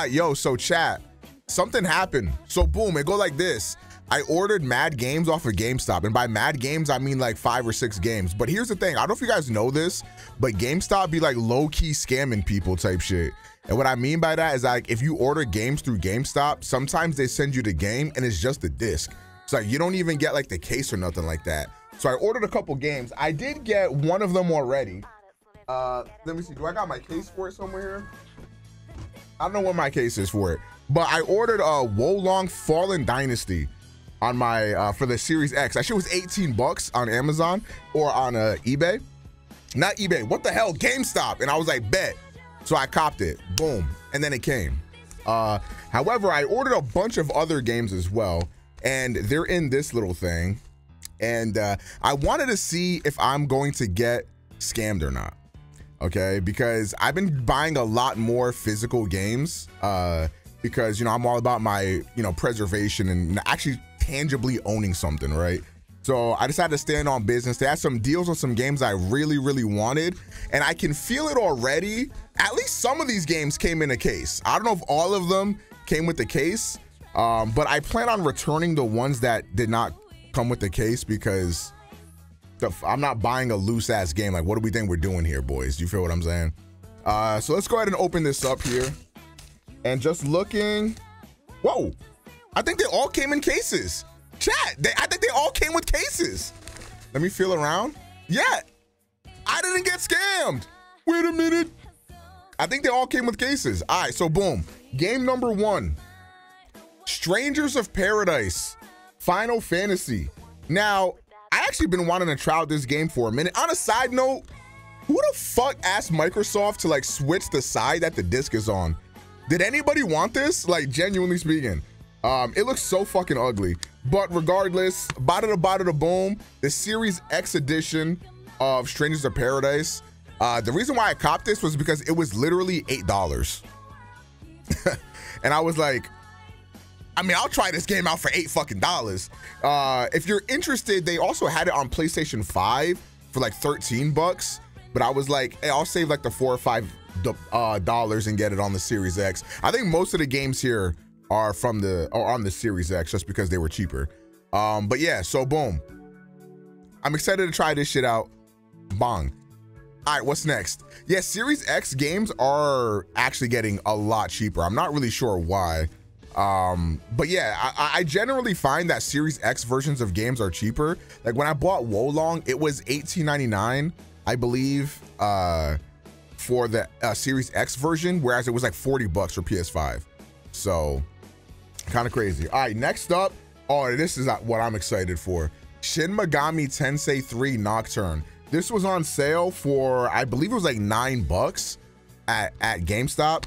Yo, so chat, something happened. So boom, it go like this. I ordered mad games off of GameStop, and by mad games I mean like 5 or 6 games. But here's the thing, I don't know if you guys know this, but GameStop be like low-key scamming people type shit. And what I mean by that is, like, if you order games through GameStop, sometimes they send you the game and it's just a disc. It's like you don't even get like the case or nothing like that. So I ordered a couple games. I did get one of them already. Let me see, do I got my case for it somewhere here? I don't know what my case is for it, but I ordered a Wolong Fallen Dynasty on my for the Series X. That shit was 18 bucks on Amazon or on eBay. Not eBay, what the hell, GameStop. And I was like, bet. So I copped it, boom, and then it came. However, I ordered a bunch of other games as well, and they're in this little thing. And I wanted to see if I'm going to get scammed or not. Okay, because I've been buying a lot more physical games because, you know, I'm all about my, you know, preservation and actually tangibly owning something, right? So I decided to stand on business. They had some deals on some games I really, really wanted, and I can feel it already. At least some of these games came in a case. I don't know if all of them came with the case, but I plan on returning the ones that did not come with the case because I'm not buying a loose ass game. Like, what do we think we're doing here, boys? Do you feel what I'm saying? So let's go ahead and open this up here. And just looking, whoa, I think they all came in cases. Chat, I think they all came with cases. Let me feel around. Yeah, I didn't get scammed. Wait a minute. I think they all came with cases. All right, so boom. Game number 1, Strangers of Paradise, Final Fantasy. Now, I actually been wanting to try out this game for a minute. On a side note, who the fuck asked Microsoft to like switch the side that the disc is on? Did anybody want this? Like, genuinely speaking, it looks so fucking ugly. But regardless, bada boom, the Series X edition of Strangers of Paradise. The reason why I copped this was because it was literally $8. And I was like, I mean, I'll try this game out for $8 fucking dollars. If you're interested, they also had it on PlayStation 5 for like 13 bucks. But I was like, hey, I'll save like the $4 or $5 dollars and get it on the Series X. I think most of the games here are on the Series X just because they were cheaper. But yeah, so boom. I'm excited to try this shit out. Bong. All right, what's next? Yeah, Series X games are actually getting a lot cheaper. I'm not really sure why. But yeah, I generally find that Series X versions of games are cheaper. Like when I bought Wolong, it was $18.99, I believe, for the Series X version, whereas it was like 40 bucks for PS5. So kind of crazy. All right, next up, oh, this is what I'm excited for. Shin Megami Tensei 3 Nocturne. This was on sale for, I believe it was like 9 bucks at GameStop.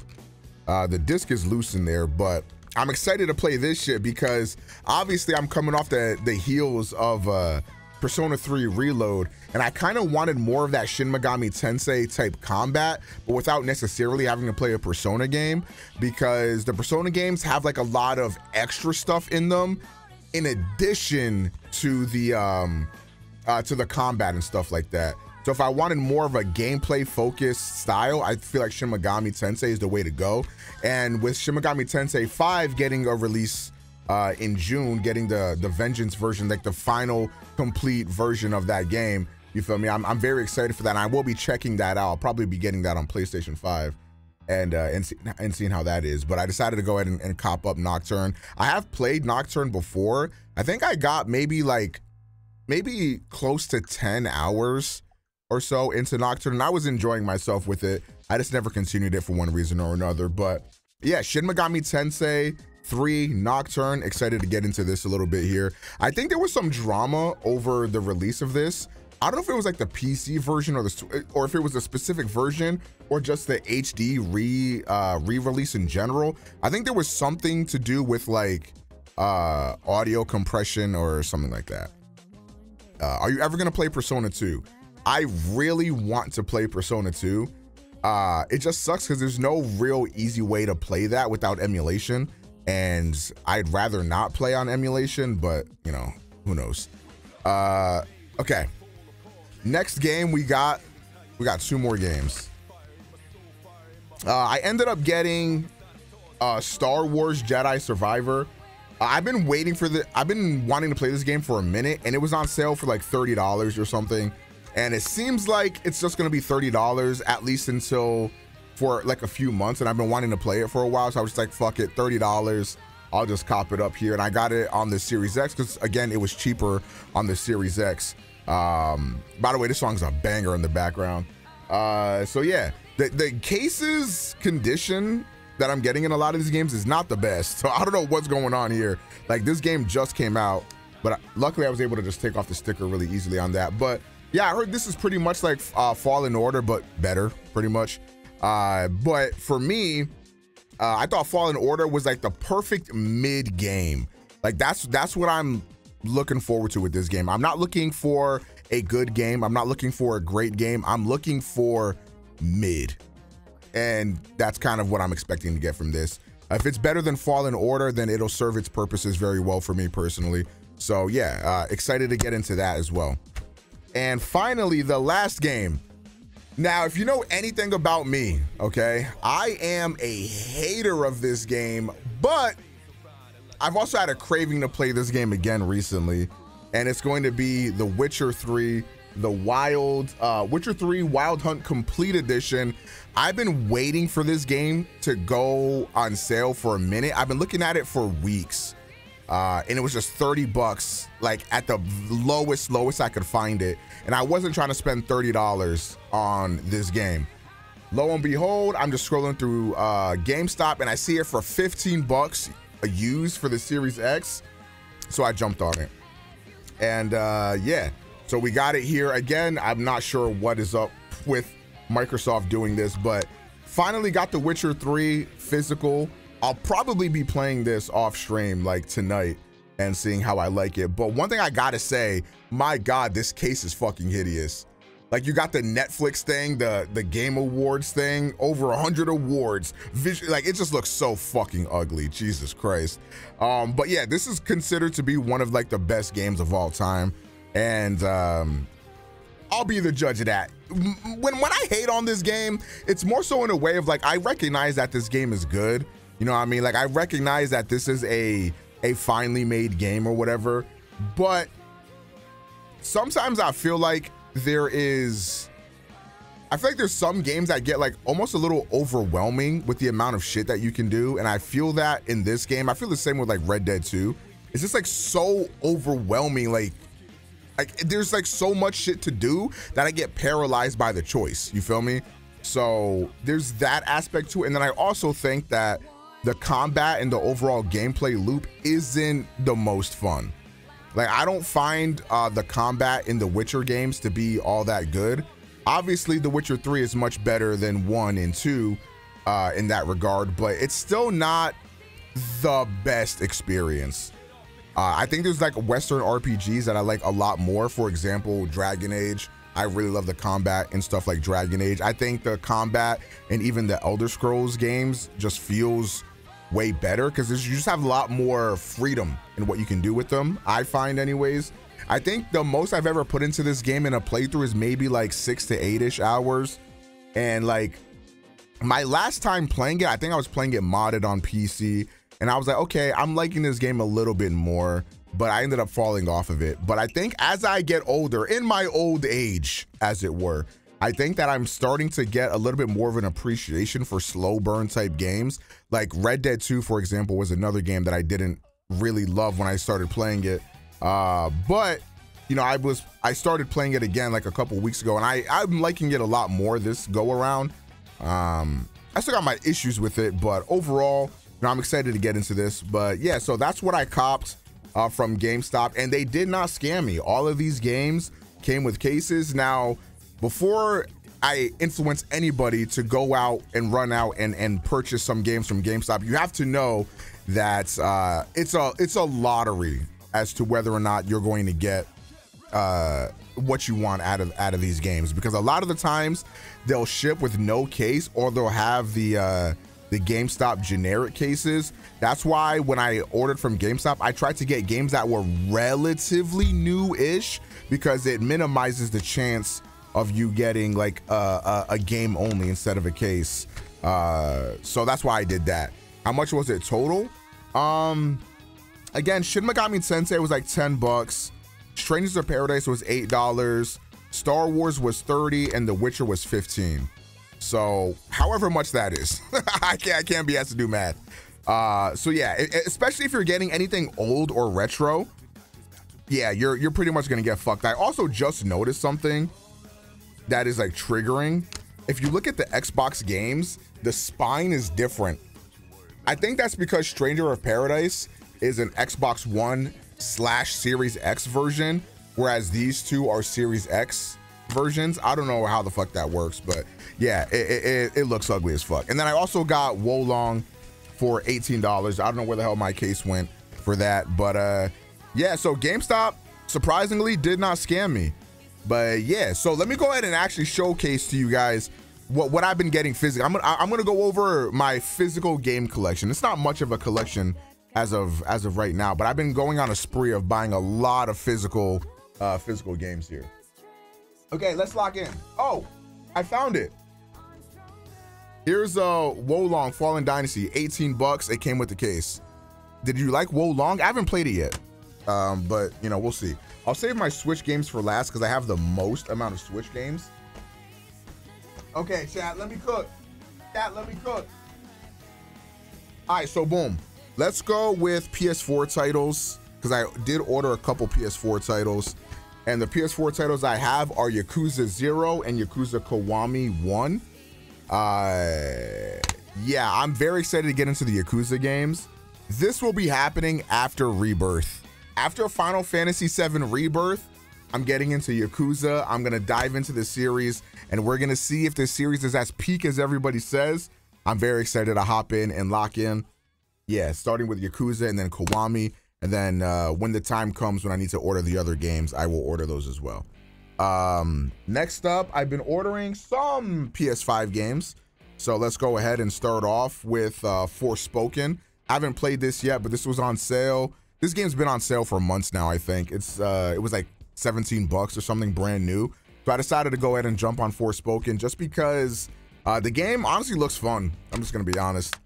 The disc is loose in there, but I'm excited to play this shit because obviously I'm coming off the heels of Persona 3 Reload, and I kind of wanted more of that Shin Megami Tensei type combat, but without necessarily having to play a Persona game, because the Persona games have like a lot of extra stuff in them in addition to the combat and stuff like that. So if I wanted more of a gameplay focused style, I feel like Shin Megami Tensei is the way to go. And with Shin Megami Tensei 5 getting a release in June, getting the Vengeance version, like the final complete version of that game, you feel me? I'm very excited for that. And I will be checking that out. I'll probably be getting that on PlayStation 5 and seeing how that is. But I decided to go ahead and cop up Nocturne. I have played Nocturne before. I think I got maybe close to 10 hours or so into Nocturne, and I was enjoying myself with it. I just never continued it for one reason or another. But yeah, Shin Megami Tensei 3 Nocturne, excited to get into this a little bit here. I think there was some drama over the release of this. I don't know if it was like the PC version or if it was a specific version or just the HD re-release in general. I think there was something to do with like audio compression or something like that. Are you ever gonna play Persona 2? I really want to play Persona 2. It just sucks because there's no real easy way to play that without emulation, and I'd rather not play on emulation, but you know, who knows. Okay, next game we got 2 more games. I ended up getting Star Wars Jedi Survivor. I've been wanting to play this game for a minute, and it was on sale for like $30 or something. And it seems like it's just gonna be $30 at least until for like a few months. And I've been wanting to play it for a while, so I was just like, fuck it, $30. I'll just cop it up here. And I got it on the Series X because again, it was cheaper on the Series X. By the way, this song's a banger in the background. So yeah, the case's condition that I'm getting in a lot of these games is not the best. So I don't know what's going on here. Like, this game just came out, but luckily I was able to just take off the sticker really easily on that. But yeah, I heard this is pretty much like Fallen Order, but better, pretty much. But for me, I thought Fallen Order was like the perfect mid game. Like that's what I'm looking forward to with this game. I'm not looking for a good game. I'm not looking for a great game. I'm looking for mid. And that's kind of what I'm expecting to get from this. If it's better than Fallen Order, then it'll serve its purposes very well for me personally. So yeah, excited to get into that as well. And finally, the last game. Now, if you know anything about me, okay, I am a hater of this game, but I've also had a craving to play this game again recently, and it's going to be The Witcher 3, the Witcher 3 Wild Hunt Complete Edition. I've been waiting for this game to go on sale for a minute. I've been looking at it for weeks, and it was just $30, like at the lowest I could find it. And I wasn't trying to spend $30 on this game. Lo and behold, I'm just scrolling through GameStop and I see it for $15 a used for the Series X. So I jumped on it. And yeah, so we got it here. Again, I'm not sure what is up with Microsoft doing this, but finally got The Witcher 3 physical. I'll probably be playing this off stream like tonight and seeing how I like it. But one thing I gotta say, my God, this case is fucking hideous. Like, you got the Netflix thing, the Game Awards thing, over 100 awards. Like, it just looks so fucking ugly, Jesus Christ. But yeah, this is considered to be one of like the best games of all time. And I'll be the judge of that. When I hate on this game, it's more so in a way of like, I recognize that this game is good. You know what I mean? Like, I recognize that this is a finely made game or whatever, but sometimes I feel like there's some games that get like almost a little overwhelming with the amount of shit that you can do. And I feel that in this game. I feel the same with like Red Dead 2. It's just like so overwhelming. Like there's like so much shit to do that I get paralyzed by the choice. You feel me? So there's that aspect to it. And then I also think that the combat and the overall gameplay loop isn't the most fun. Like, I don't find the combat in the Witcher games to be all that good. Obviously, The Witcher 3 is much better than 1 and 2 in that regard, but it's still not the best experience. I think there's like Western RPGs that I like a lot more. For example, Dragon Age. I really love the combat and stuff like Dragon Age. I think the combat and even the Elder Scrolls games just feels way better because you just have a lot more freedom in what you can do with them, I find anyways. I think the most I've ever put into this game in a playthrough is maybe like 6 to 8-ish hours. And like my last time playing it, I think I was playing it modded on PC, and I was like, okay, I'm liking this game a little bit more, but I ended up falling off of it. But I think as I get older, in my old age, as it were, I think that I'm starting to get a little bit more of an appreciation for slow burn type games. Like Red Dead 2, for example, was another game that I didn't really love when I started playing it. But you know, I started playing it again like a couple weeks ago, and I'm liking it a lot more this go around. I still got my issues with it, but overall, you know, I'm excited to get into this. But yeah, so that's what I copped from GameStop, and they did not scam me. All of these games came with cases. Now, before I influence anybody to go out and run out and purchase some games from GameStop, you have to know that it's a lottery as to whether or not you're going to get what you want out of these games, because a lot of the times they'll ship with no case, or they'll have the GameStop generic cases. That's why when I ordered from GameStop, I tried to get games that were relatively new-ish, because it minimizes the chance of you getting like a game only instead of a case. So that's why I did that. How much was it total? Again, Shin Megami Tensei was like 10 bucks. Strangers of Paradise was $8. Star Wars was 30, and The Witcher was 15. So however much that is, I can't be asked to do math. So yeah, especially if you're getting anything old or retro, yeah, you're pretty much gonna get fucked. I also just noticed something that is like triggering. If you look at the Xbox games, the spine is different. I think that's because Stranger of Paradise is an Xbox One / Series X version, whereas these two are Series X versions. I don't know how the fuck that works, but yeah, it looks ugly as fuck. And then I also got Wolong for $18. I don't know where the hell my case went for that, but yeah, so GameStop surprisingly did not scam me. But yeah, so let me go ahead and actually showcase to you guys what I've been getting physically. I'm gonna go over my physical game collection. It's not much of a collection as of right now, but I've been going on a spree of buying a lot of physical games here. Okay, let's lock in. Oh, I found it. Here's Wolong Fallen Dynasty, 18 bucks. It came with the case. Did you like Wolong? I haven't played it yet, but you know, we'll see. I'll save my Switch games for last because I have the most amount of Switch games. Okay, chat, let me cook. Chat, let me cook. All right, so boom. Let's go with PS4 titles because I did order a couple PS4 titles. And the PS4 titles I have are Yakuza 0 and Yakuza Kiwami 1. Yeah, I'm very excited to get into the Yakuza games. This will be happening after Rebirth. After Final Fantasy VII Rebirth, I'm getting into Yakuza. I'm gonna dive into the series and we're gonna see if this series is as peak as everybody says. I'm very excited to hop in and lock in. Yeah, starting with Yakuza and then Kiwami. And then when the time comes when I need to order the other games, I will order those as well. Next up, I've been ordering some PS5 games. So let's go ahead and start off with Forspoken. I haven't played this yet, but this was on sale. This game's been on sale for months now, I think. It was like 17 bucks or something brand new. So I decided to go ahead and jump on Forspoken just because the game honestly looks fun. I'm just gonna be honest.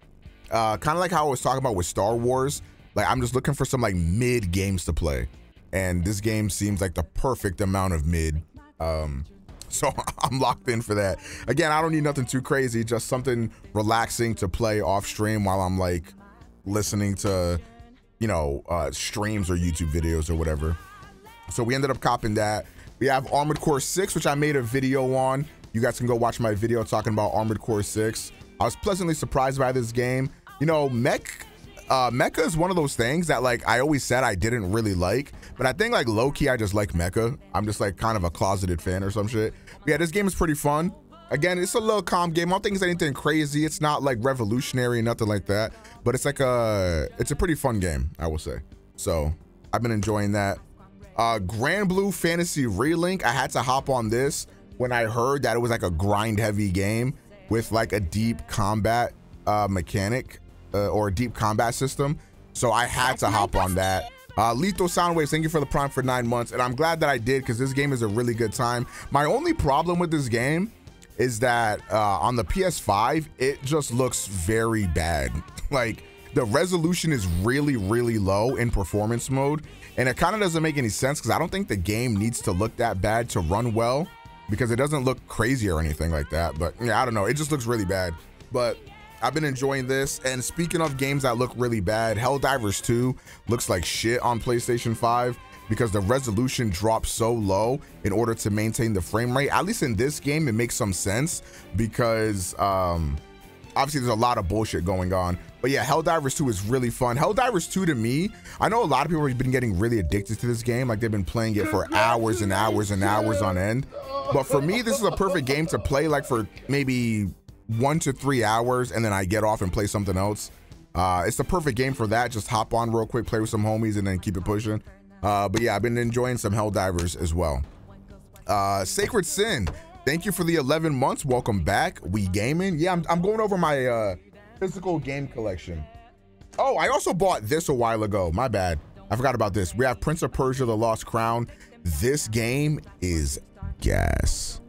Kind of like how I was talking about with Star Wars. Like I'm just looking for some like mid games to play. And this game seems like the perfect amount of mid. So I'm locked in for that. Again, I don't need nothing too crazy, just something relaxing to play off stream while I'm like listening to, you know, streams or YouTube videos or whatever. So we ended up copping that. We have Armored Core 6, which I made a video on. You guys can go watch my video talking about Armored Core 6. I was pleasantly surprised by this game. You know, mecha is one of those things that like I always said I didn't really like, but I think like low-key I just like mecha. I'm just like kind of a closeted fan or some shit. But yeah, this game is pretty fun. Again, it's a little calm game. I don't think it's anything crazy. It's not like revolutionary, nothing like that, but it's like it's a pretty fun game, I will say. So I've been enjoying that. Grand Blue Fantasy Relink, I had to hop on this when I heard that it was like a grind heavy game with like a deep combat mechanic or a deep combat system. So I had to hop on that. Lethal Soundwaves, thank you for the Prime for 9 months. And I'm glad that I did because this game is a really good time. My only problem with this game is that on the PS5, it just looks very bad. Like the resolution is really, really low in performance mode. And it kind of doesn't make any sense because I don't think the game needs to look that bad to run well because it doesn't look crazy or anything like that. But yeah, I don't know. It just looks really bad. But I've been enjoying this. And speaking of games that look really bad, Helldivers 2 looks like shit on PlayStation 5 because the resolution drops so low in order to maintain the frame rate. At least in this game, it makes some sense because obviously there's a lot of bullshit going on. But yeah, Helldivers 2 is really fun. Helldivers 2 to me, I know a lot of people have been getting really addicted to this game. Like they've been playing it for hours and hours and hours on end. But for me, this is a perfect game to play like for maybe 1 to 3 hours and then I get off and play something else. It's the perfect game for that. Just hop on real quick, play with some homies and then keep it pushing. But yeah, I've been enjoying some Helldivers as well. Sacred Sin, thank you for the 11 months. Welcome back. We gaming. Yeah, I'm going over my physical game collection. Oh, I also bought this a while ago. My bad. I forgot about this. We have Prince of Persia: The Lost Crown. This game is gas.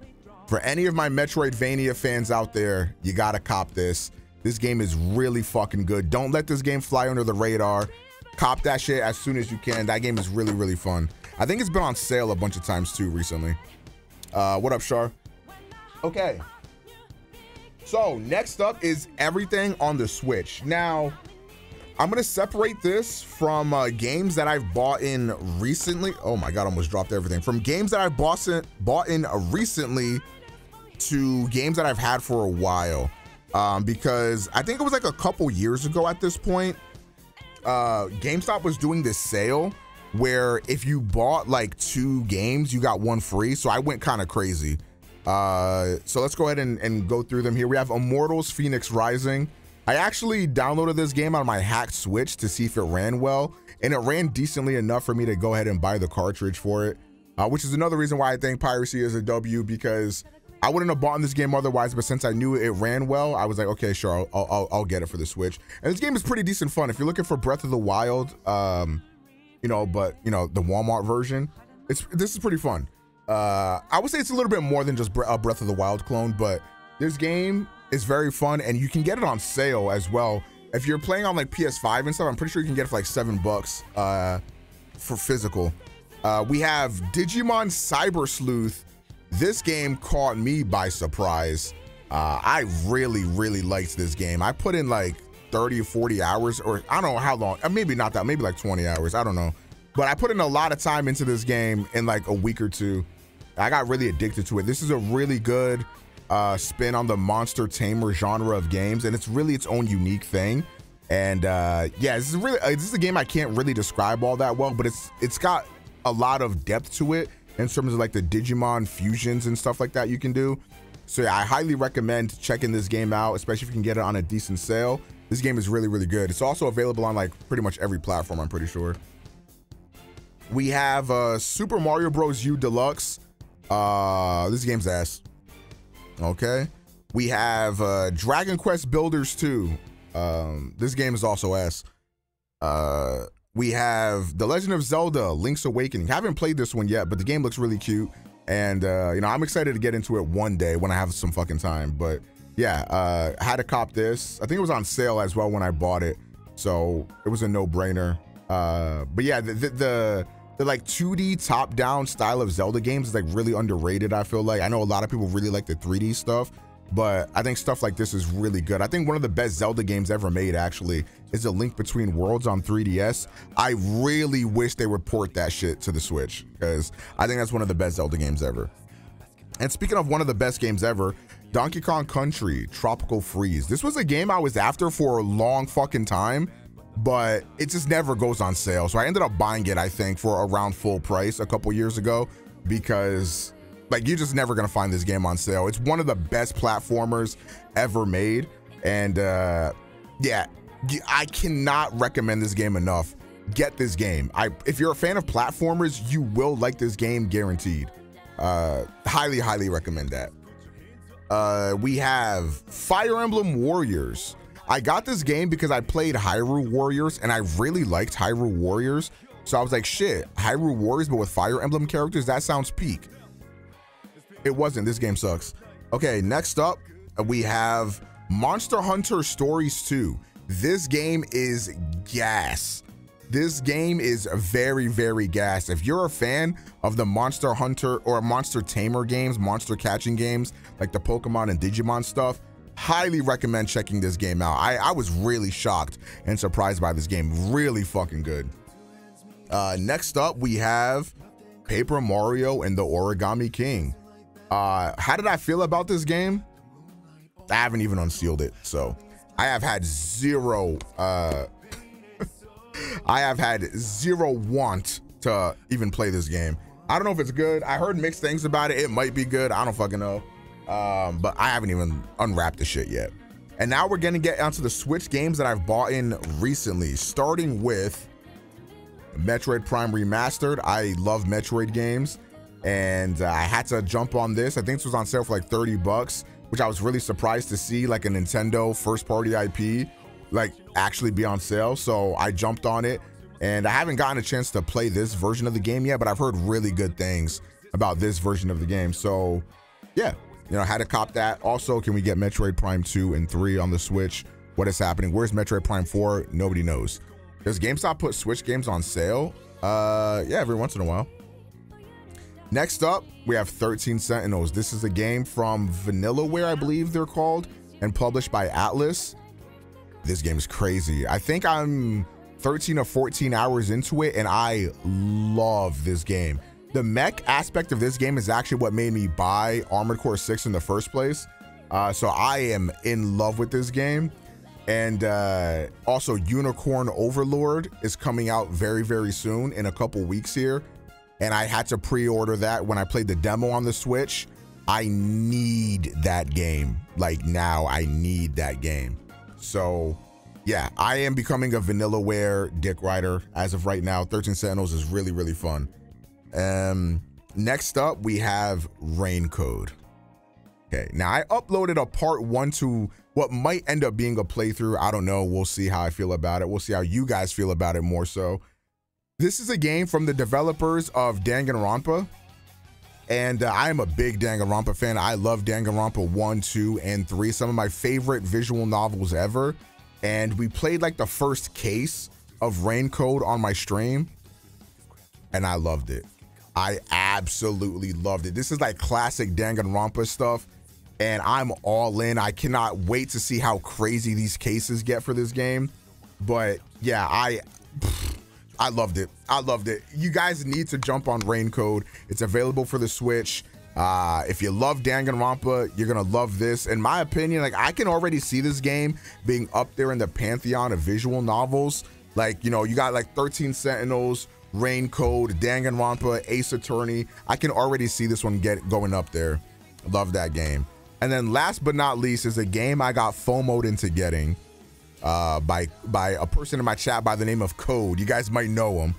For any of my Metroidvania fans out there, you gotta cop this. This game is really fucking good. Don't let this game fly under the radar. Cop that shit as soon as you can. That game is really, really fun. I think it's been on sale a bunch of times too recently. What up, Shar? Okay. So next up is everything on the Switch. Now, I'm gonna separate this from games that I've bought in recently. Oh my God, I almost dropped everything. From games that I've bought in recently to games that I've had for a while. Because I think it was like a couple years ago at this point, GameStop was doing this sale where if you bought like 2 games, you got 1 free. So I went kind of crazy. So let's go ahead and go through them here. We have Immortals Phoenix Rising. I actually downloaded this game on my hacked Switch to see if it ran well, and it ran decently enough for me to go ahead and buy the cartridge for it, which is another reason why I think piracy is a W, because I wouldn't have bought this game otherwise, but since I knew it ran well, I was like, okay, sure, I'll get it for the Switch. And this game is pretty decent fun. If you're looking for Breath of the Wild, you know, the Walmart version, this is pretty fun. I would say it's a little bit more than just a Breath of the Wild clone, but this game is very fun, and you can get it on sale as well. If you're playing on like PS5 and stuff, I'm pretty sure you can get it for like $7 for physical. We have Digimon Cyber Sleuth. This game caught me by surprise. I really, really liked this game. I put in like 30 or 40 hours, or I don't know how long, maybe not that, maybe like 20 hours, I don't know. But I put in a lot of time into this game in like a week or two. I got really addicted to it. This is a really good spin on the monster tamer genre of games, and it's really its own unique thing. And yeah, this is a game I can't really describe all that well, but it's got a lot of depth to it in terms of like the Digimon fusions and stuff like that you can do. So yeah, I highly recommend checking this game out, especially if you can get it on a decent sale. This game is really, really good. It's also available on like pretty much every platform, I'm pretty sure. We have Super Mario Bros. U Deluxe. This game's ass. Okay. We have Dragon Quest Builders 2. This game is also ass. We have The Legend of Zelda Link's Awakening. Haven't played this one yet, but the game looks really cute. And, you know, I'm excited to get into it one day when I have some fucking time. But yeah, I had to cop this. I think it was on sale as well when I bought it. So it was a no-brainer. But yeah, the like 2D top-down style of Zelda games is like really underrated, I feel like. I know a lot of people really like the 3D stuff, but I think stuff like this is really good. I think one of the best Zelda games ever made, actually, is A Link Between Worlds on 3DS. I really wish they would port that shit to the Switch, because I think that's one of the best Zelda games ever. And speaking of one of the best games ever, Donkey Kong Country Tropical Freeze. This was a game I was after for a long fucking time, but it just never goes on sale. So I ended up buying it, I think, for around full price a couple years ago, because like you're just never gonna find this game on sale. It's one of the best platformers ever made. And yeah, I cannot recommend this game enough. Get this game. If you're a fan of platformers, you will like this game, guaranteed. Highly, highly recommend that. We have Fire Emblem Warriors. I got this game because I played Hyrule Warriors and I really liked Hyrule Warriors. So I was like, shit, Hyrule Warriors, but with Fire Emblem characters, that sounds peak. It wasn't. This game sucks. Okay, next up, we have Monster Hunter Stories 2. This game is gas. This game is very, very gas. If you're a fan of the Monster Hunter or Monster Tamer games, monster catching games, like the Pokemon and Digimon stuff, highly recommend checking this game out. I was really shocked and surprised by this game. Really fucking good. Next up, we have Paper Mario and the Origami King. How did I feel about this game? I haven't even unsealed it, so I have had zero want to even play this game. I don't know if it's good. I heard mixed things about it. It might be good. I don't fucking know. But I haven't even unwrapped the shit yet. And now we're gonna get onto the Switch games that I've bought in recently, starting with Metroid Prime Remastered. I love Metroid games, and I had to jump on this. I think this was on sale for like 30 bucks, which I was really surprised to see, like a Nintendo first party IP like actually be on sale. So I jumped on it, and I haven't gotten a chance to play this version of the game yet, but I've heard really good things about this version of the game. So yeah, you know, had to cop that. Also, can we get Metroid Prime 2 and 3 on the Switch? What is happening? Where's Metroid Prime 4? Nobody knows. Does GameStop put Switch games on sale? Yeah, every once in a while. Next up, we have 13 Sentinels. This is a game from Vanillaware, I believe they're called, and published by Atlas. This game is crazy. I think I'm 13 or 14 hours into it, and I love this game. The mech aspect of this game is actually what made me buy Armored Core 6 in the first place. So I am in love with this game. And also Unicorn Overlord is coming out very, very soon, in a couple weeks here. And I had to pre-order that when I played the demo on the Switch. I need that game. Like now, I need that game. So yeah, I am becoming a Vanillaware dick rider as of right now. 13 Sentinels is really, really fun. Next up, we have Rain Code. Okay, now I uploaded a part 1 to what might end up being a playthrough. I don't know. We'll see how I feel about it. We'll see how you guys feel about it more so. This is a game from the developers of Danganronpa. And I am a big Danganronpa fan. I love Danganronpa 1, 2, and 3. Some of my favorite visual novels ever. And we played like the first case of Rain Code on my stream. And I loved it. I absolutely loved it. This is like classic Danganronpa stuff. And I'm all in. I cannot wait to see how crazy these cases get for this game. But yeah, I loved it. I loved it. You guys need to jump on Rain Code. It's available for the Switch. If you love Danganronpa, you're gonna love this. In my opinion, like I can already see this game being up there in the pantheon of visual novels. Like, you know, you got like 13 Sentinels, Rain Code, Danganronpa, Ace Attorney. I can already see this one going up there. Love that game. And then last but not least is a game I got FOMO'd into getting by a person in my chat by the name of Code. You guys might know him,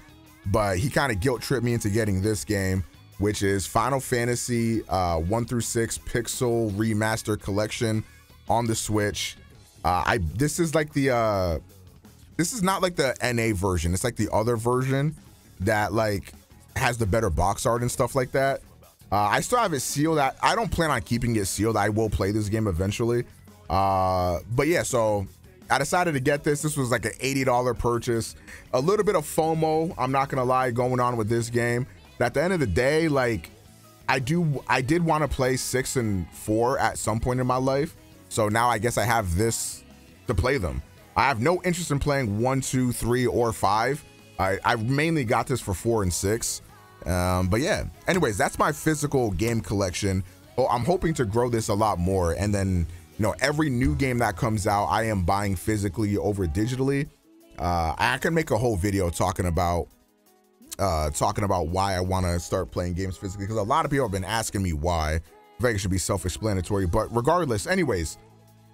but he kind of guilt tripped me into getting this game, which is Final Fantasy 1 through 6 Pixel Remaster Collection on the Switch. This is like the this is not like the NA version. It's like the other version that like has the better box art and stuff like that. I still have it sealed. I don't plan on keeping it sealed. I will play this game eventually. But yeah, so I decided to get this. This was like an $80 purchase. A little bit of FOMO, I'm not gonna lie, going on with this game. But at the end of the day, like I did want to play 6 and 4 at some point in my life. So now I guess I have this to play them. I have no interest in playing 1, 2, 3, or 5. I mainly got this for 4 and 6. But yeah, anyways, that's my physical game collection. Oh, I'm hoping to grow this a lot more. And then, you know, every new game that comes out, I am buying physically over digitally. I can make a whole video talking about why I want to start playing games physically, because a lot of people have been asking me why. I think it should be self-explanatory, but regardless, anyways,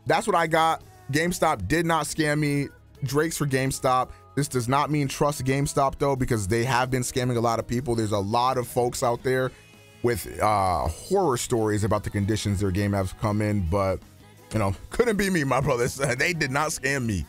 that's what I got. GameStop did not scam me. Drake's for GameStop. This does not mean trust GameStop though, because they have been scamming a lot of people. There's a lot of folks out there with horror stories about the conditions their game has come in, but you know, couldn't be me, my brothers. They did not scam me.